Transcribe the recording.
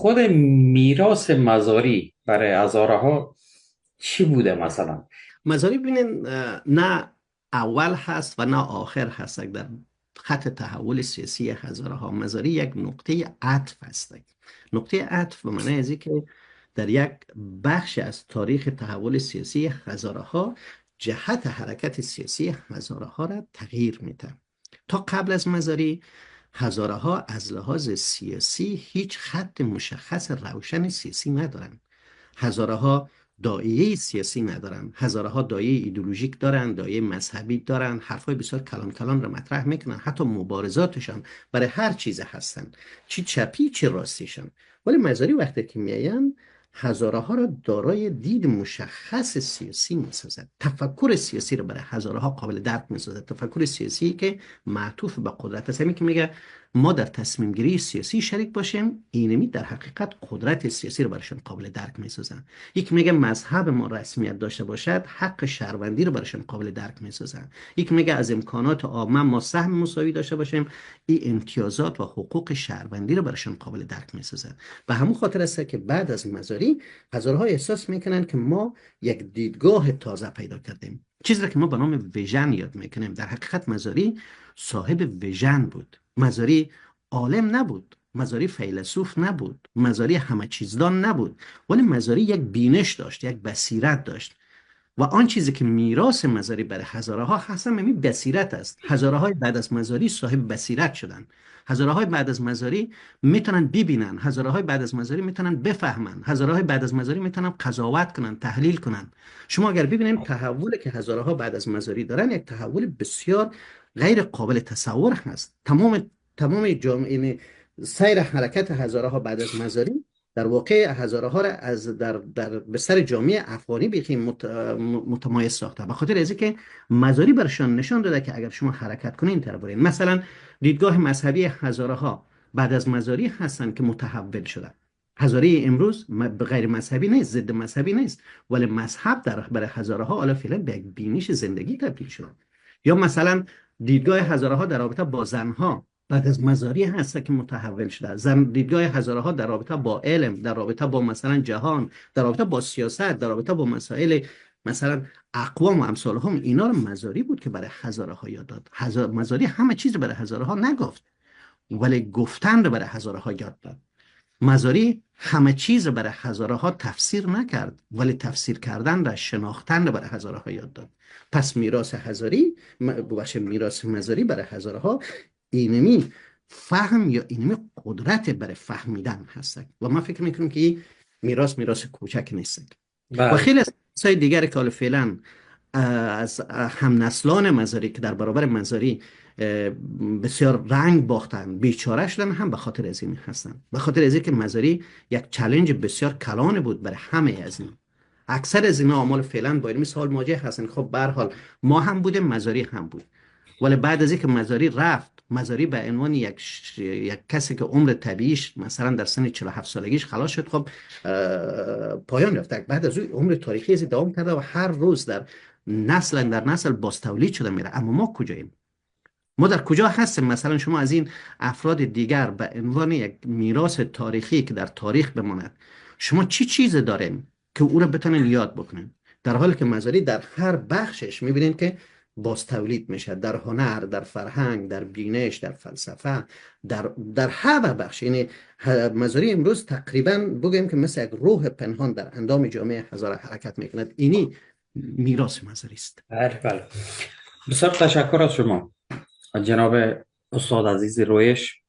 خود میراث مزاری برای هزاره ها چی بوده مثلا؟ مزاری ببینین نه اول هست و نه آخر هست در خط تحول سیاسی هزاره ها. مزاری یک نقطه عطف هست. نقطه عطف به معنی از این که در یک بخش از تاریخ تحول سیاسی هزاره ها جهت حرکت سیاسی هزاره ها را تغییر میده. تا قبل از مزاری هزاره ها از لحاظ سیاسی هیچ خط مشخص روشن سیاسی ندارند. هزاره ها دایره سیاسی ندارن، هزاره ها دایره ایدئولوژیک دارن، دایره مذهبی دارن، حرفای بسیار کلان کلان را مطرح میکنن، حتی مبارزاتشان برای هر چیز هستن، چی چپی چی راستیشن. ولی مزاری وقتی که میاین هزاره ها را دارای دید مشخص سیاسی میسازد، تفکر سیاسی را برای هزاره ها قابل درک میسازد، تفکر سیاسی که معطوف به قدرت است. همین که میگه ما در تصمیم گیری سیاسی شریک باشیم، اینمی در حقیقت قدرت سیاسی رو برشان قابل درک میسازن. یک میگه مذهب ما رسمیت داشته باشد، حق شهروندی رو برشان قابل درک میسازن. یک میگه از امکانات عامه ما سهم مساوی داشته باشیم، این امتیازات و حقوق شهروندی رو برشان قابل درک میسازن. به همون خاطر است که بعد از مزاری هزارها احساس میکنن که ما یک دیدگاه تازه پیدا کردیم، چیزی را که ما به نام ویژن یاد میکنیم. در حقیقت مزاری صاحب ویژن بود. مزاری عالم نبود، مزاری فیلسوف نبود، مزاری همه چیزدان نبود، ولی مزاری یک بینش داشت، یک بصیرت داشت. و آن چیزی که میراث مزاری برای هزاره ها هستن همین بصیرت است. هزاره های بعد از مزاری صاحب بصیرت شدن. هزاره های بعد از مزاری میتونن ببینن، هزاره های بعد از مزاری میتونن بفهمن، هزاره های بعد از مزاری میتونن قضاوت کنن، تحلیل کنن. شما اگر ببینید تحولی که هزاره ها بعد از مزاری دارن یک تحول بسیار غیر قابل تصور هست. تمام جامعه سیر حرکت هزاره ها بعد از مزاری در واقع هزاره ها را از در بستر جامعه افغانی بیخی متمایز ساخته، به خاطر از اینکه مزاری برشان نشان داده که اگر شما حرکت کنین طرف برین. مثلا دیدگاه مذهبی هزاره ها بعد از مزاری هستن که متحول شده. هزاره امروز غیر مذهبی نیست، ضد مذهبی نیست، ولی مذهب در برای هزاره ها حالا فعلا به یک بینش زندگی تبدیل شده. یا مثلا دیدگاه هزاره ها در رابطه با زنها بعد از مزاری هست که متحول شده. دیدگاه هزاره ها در رابطه با علم، در رابطه با مثلا جهان، در رابطه با سیاست، در رابطه با مسائل مثلا اقوام و امثال هم، اینا رو مزاری بود که برای هزاره ها یاد داد. مزاری همه چیز برای هزاره ها نگفت، ولی گفتن رو برای هزاره ها یاد داد. مزاری همه چیز برای هزاره ها تفسیر نکرد، ولی تفسیر کردن و شناختن رو برای هزاره ها یاد داد. پس میراث هزاری میراث مزاری برای هزاره ها اینمی فهم یا اینمی قدرت برای فهمیدن هست. و من فکر میکنم که این میراث کوچک نیست. و بله. خیلی از چیزهای دیگر که حالا فعلا از هم نسلان مزاری که در برابر مزاری بسیار رنگ باختن، بیچاره شدن، هم به خاطر از این هستن. به خاطر از این که مزاری یک چالش بسیار کلان بود برای همه از این. اکثر از اینا اعمال فعلا با این مثال مواجه هستن. خب به هر حال ما هم بودیم، مزاری هم بود. ولی بعد از اینکه مزاری رفت، مزاری به عنوان یک کسی که عمر طبیعیش مثلا در سن 47 سالگیش خلاص شد، خب پایان یافت. بعد از اون عمر تاریخی از دوام کرده و هر روز در نسل باز تولید شده میره. اما ما کجاییم؟ ما در کجا هستیم؟ مثلا شما از این افراد دیگر به عنوان یک میراث تاریخی که در تاریخ بماند، شما چی چیز دارین که او را بتونین یاد بکنین؟ در حالی که مزاری در هر بخشش میبینین که باز تولید میشه، در هنر، در فرهنگ، در بینش، در فلسفه، در هر بخش. یعنی مزاری امروز تقریبا بگیم که مثل یک روح پنهان در اندام جامعه هزاره حرکت میکند. اینی میراث مزاری است. بله بله. بسیار تشکر از شما جناب استاد عزیز رویش.